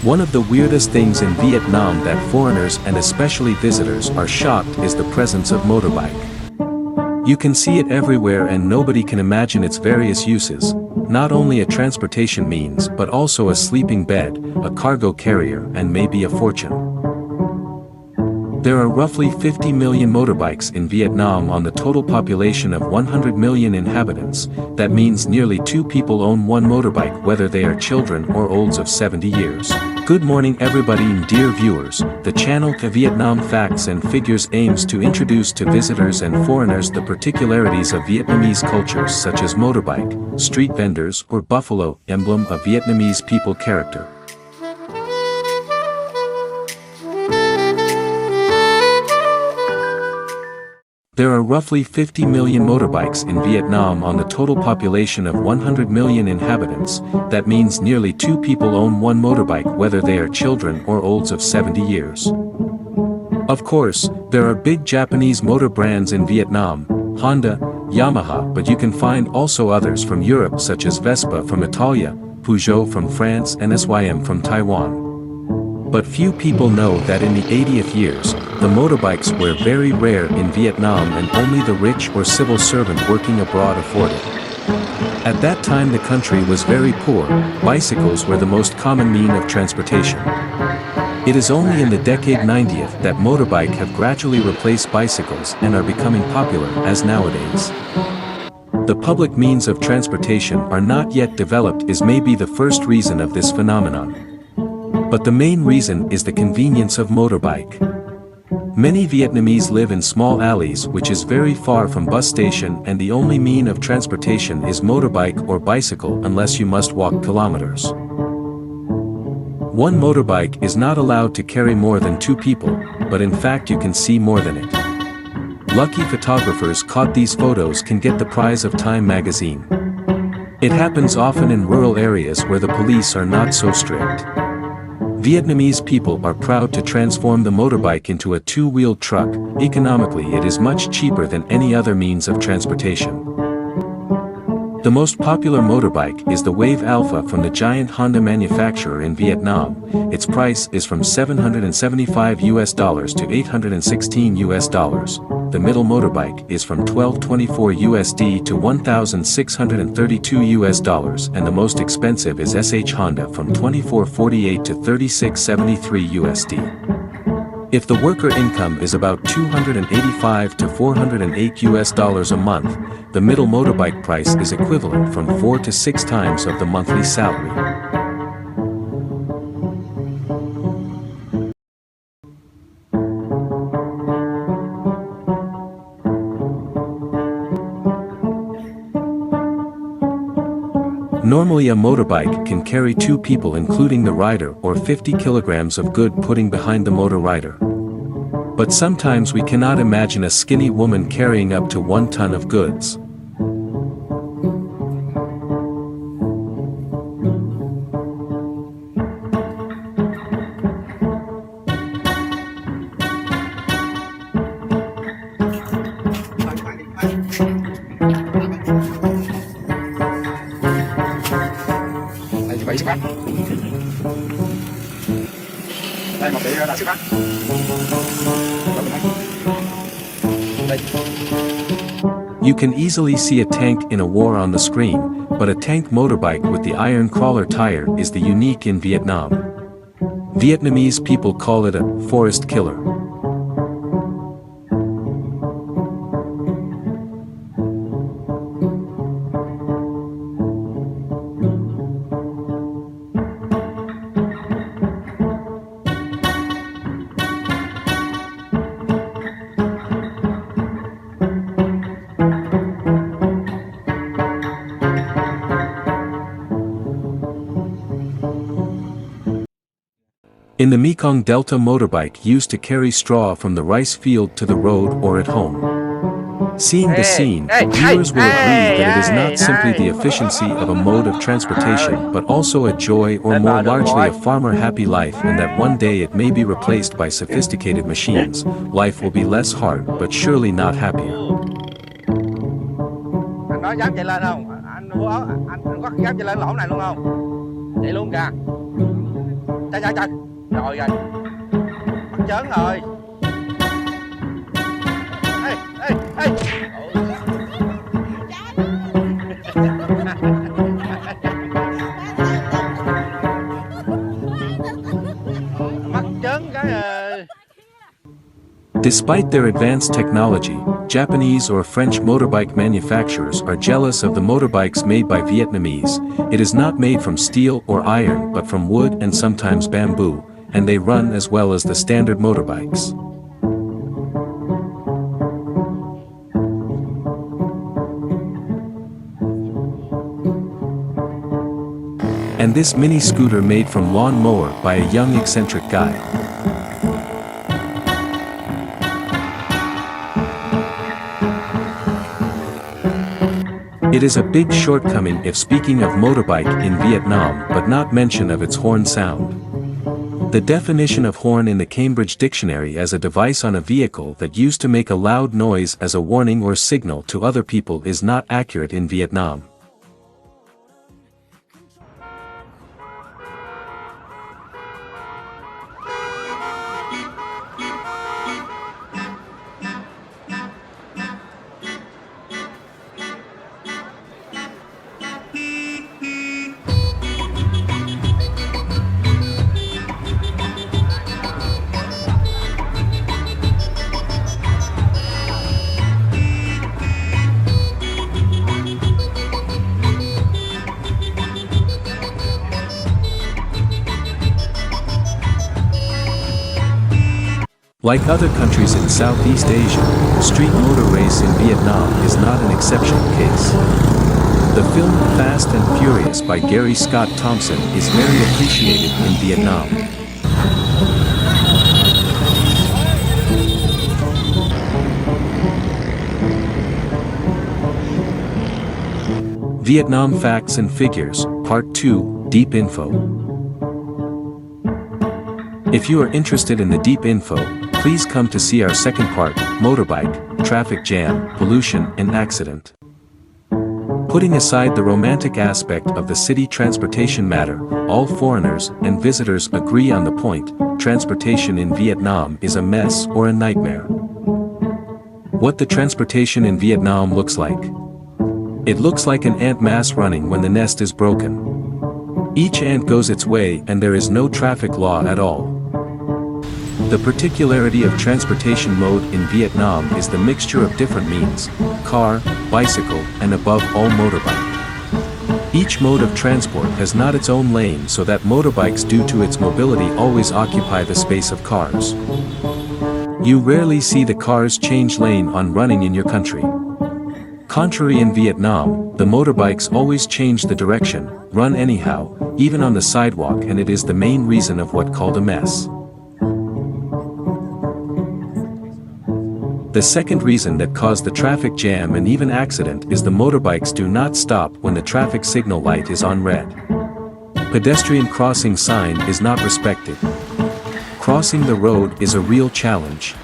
One of the weirdest things in Vietnam that foreigners and especially visitors are shocked is the presence of motorbike. You can see it everywhere and nobody can imagine its various uses, not only a transportation means but also a sleeping bed, a cargo carrier and maybe a fortune. There are roughly 50 million motorbikes in Vietnam on the total population of 100 million inhabitants. That means nearly 2 people own one motorbike, whether they are children or olds of 70 years. Good morning everybody and dear viewers. The channel Vietnam Facts and Figures aims to introduce to visitors and foreigners the particularities of Vietnamese cultures such as motorbike, street vendors or buffalo, emblem of Vietnamese people character. There are roughly 50 million motorbikes in Vietnam on the total population of 100 million inhabitants. That means nearly 2 people own one motorbike, whether they are children or olds of 70 years. Of course, there are big Japanese motor brands in Vietnam, Honda, Yamaha, but you can find also others from Europe such as Vespa from Italia, Peugeot from France and SYM from Taiwan. But few people know that in the 80th years, the motorbikes were very rare in Vietnam and only the rich or civil servant working abroad afforded. At that time the country was very poor, bicycles were the most common mean of transportation. It is only in the decade 90th that motorbike have gradually replaced bicycles and are becoming popular as nowadays. The public means of transportation are not yet developed is maybe the first reason of this phenomenon. But the main reason is the convenience of motorbike. Many Vietnamese live in small alleys which is very far from bus station and the only mean of transportation is motorbike or bicycle unless you must walk kilometers. One motorbike is not allowed to carry more than 2 people, but in fact you can see more than it. Lucky photographers caught these photos can get the prize of Time magazine. It happens often in rural areas where the police are not so strict. Vietnamese people are proud to transform the motorbike into a 2-wheeled truck. Economically it is much cheaper than any other means of transportation. The most popular motorbike is the Wave Alpha from the giant Honda manufacturer in Vietnam. Its price is from $775 to $816. The middle motorbike is from $1224 to $1,632 and the most expensive is SH Honda from $2448 to $3673. If the worker income is about $285 to $408 a month, the middle motorbike price is equivalent from 4 to 6 times of the monthly salary. Normally a motorbike can carry 2 people including the rider or 50 kilograms of good putting behind the motor rider. But sometimes we cannot imagine a skinny woman carrying up to 1 ton of goods. Đây một cái đã xếp bác. You can easily see a tank in a war on the screen, but a tank motorbike with the iron crawler tire is the unique in Vietnam. Vietnamese people call it a forest killer. In the Mekong Delta, motorbike used to carry straw from the rice field to the road or at home. Seeing the scene, viewers will agree that it is not simply the efficiency of a mode of transportation but also a joy or more largely a farmer-happy life, and that one day it may be replaced by sophisticated machines. Life will be less hard but surely not happier. Anh nói dám chạy lên không? Anh có dám chạy lên lỗ này luôn không? Chạy luôn kìa. Trời trời trời. Rồi rồi. Mắc chớn rồi. Ê ê ê. Mắc chớn cái Despite their advanced technology, Japanese or French motorbike manufacturers are jealous of the motorbikes made by Vietnamese. It is not made from steel or iron but from wood and sometimes bamboo, and they run as well as the standard motorbikes. And this mini scooter made from lawn mower by a young eccentric guy. It is a big shortcoming if speaking of motorbike in Vietnam but not mention of its horn sound. The definition of horn in the Cambridge Dictionary as a device on a vehicle that used to make a loud noise as a warning or signal to other people is not accurate in Vietnam. Like other countries in Southeast Asia, the street motor race in Vietnam is not an exceptional case. The film Fast and Furious by Gary Scott Thompson is very appreciated in Vietnam. Vietnam Facts and Figures, Part 2, Deep Info. If you are interested in the deep info, please come to see our second part, Motorbike, Traffic Jam, Pollution and Accident. Putting aside the romantic aspect of the city transportation matter, all foreigners and visitors agree on the point, transportation in Vietnam is a mess or a nightmare. What the transportation in Vietnam looks like? It looks like an ant mass running when the nest is broken. Each ant goes its way and there is no traffic law at all. The particularity of transportation mode in Vietnam is the mixture of different means, car, bicycle, and above all motorbike. Each mode of transport has not its own lane so that motorbikes due to its mobility always occupy the space of cars. You rarely see the cars change lane on running in your country. Contrary in Vietnam, the motorbikes always change the direction, run anyhow, even on the sidewalk, and it is the main reason of what called a mess. The second reason that caused the traffic jam and even accident is the motorbikes do not stop when the traffic signal light is on red. Pedestrian crossing sign is not respected. Crossing the road is a real challenge.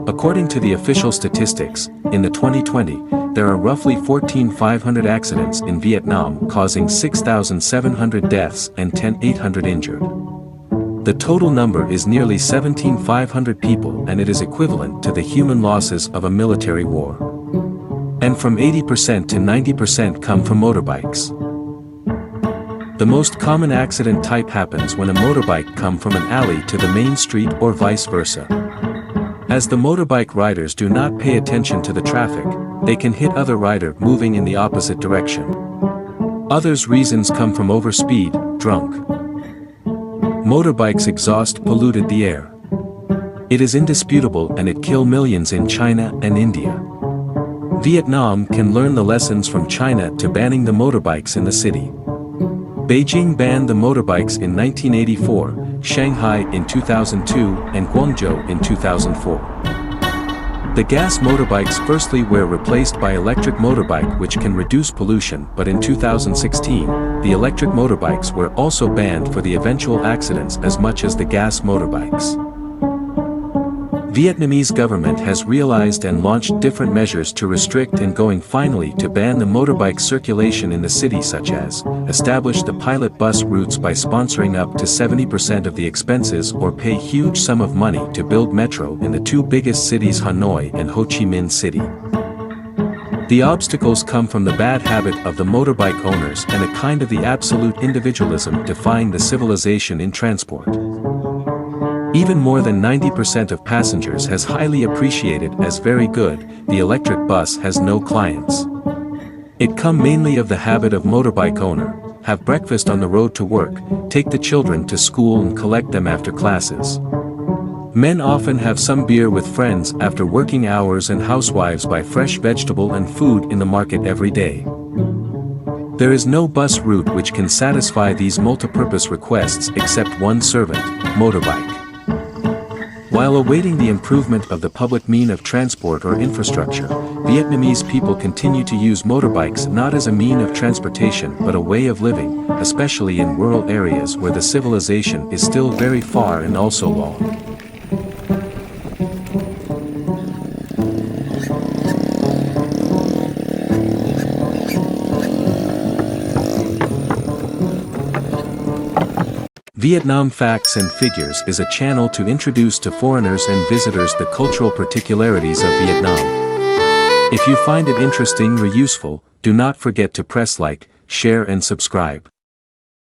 According to the official statistics, in the 2020, there are roughly 14,500 accidents in Vietnam causing 6,700 deaths and 10,800 injured. The total number is nearly 17,500 people and it is equivalent to the human losses of a military war. And from 80% to 90% come from motorbikes. The most common accident type happens when a motorbike comes from an alley to the main street or vice versa. As the motorbike riders do not pay attention to the traffic, they can hit other rider moving in the opposite direction. Others reasons come from overspeed, drunk. Motorbikes exhaust polluted the air. It is indisputable and it kill millions in China and India. Vietnam can learn the lessons from China to banning the motorbikes in the city. Beijing banned the motorbikes in 1984, Shanghai in 2002, and Guangzhou in 2004. The gas motorbikes firstly were replaced by electric motorbike which can reduce pollution, but in 2016, the electric motorbikes were also banned for the eventual accidents as much as the gas motorbikes. Vietnamese government has realized and launched different measures to restrict and going finally to ban the motorbike circulation in the city, such as establish the pilot bus routes by sponsoring up to 70% of the expenses or pay huge sum of money to build metro in the two biggest cities, Hanoi and Ho Chi Minh City. The obstacles come from the bad habit of the motorbike owners and a kind of the absolute individualism defying the civilization in transport. Even more than 90% of passengers has highly appreciated as very good. The electric bus has no clients. It come mainly of the habit of motorbike owner, have breakfast on the road to work, take the children to school and collect them after classes. Men often have some beer with friends after working hours, and housewives buy fresh vegetable and food in the market every day. There is no bus route which can satisfy these multipurpose requests except one servant, motorbike. While awaiting the improvement of the public mean of transport or infrastructure, Vietnamese people continue to use motorbikes not as a mean of transportation but a way of living, especially in rural areas where the civilization is still very far and also long. Vietnam Facts and Figures is a channel to introduce to foreigners and visitors the cultural particularities of Vietnam. If you find it interesting or useful, do not forget to press like, share and subscribe.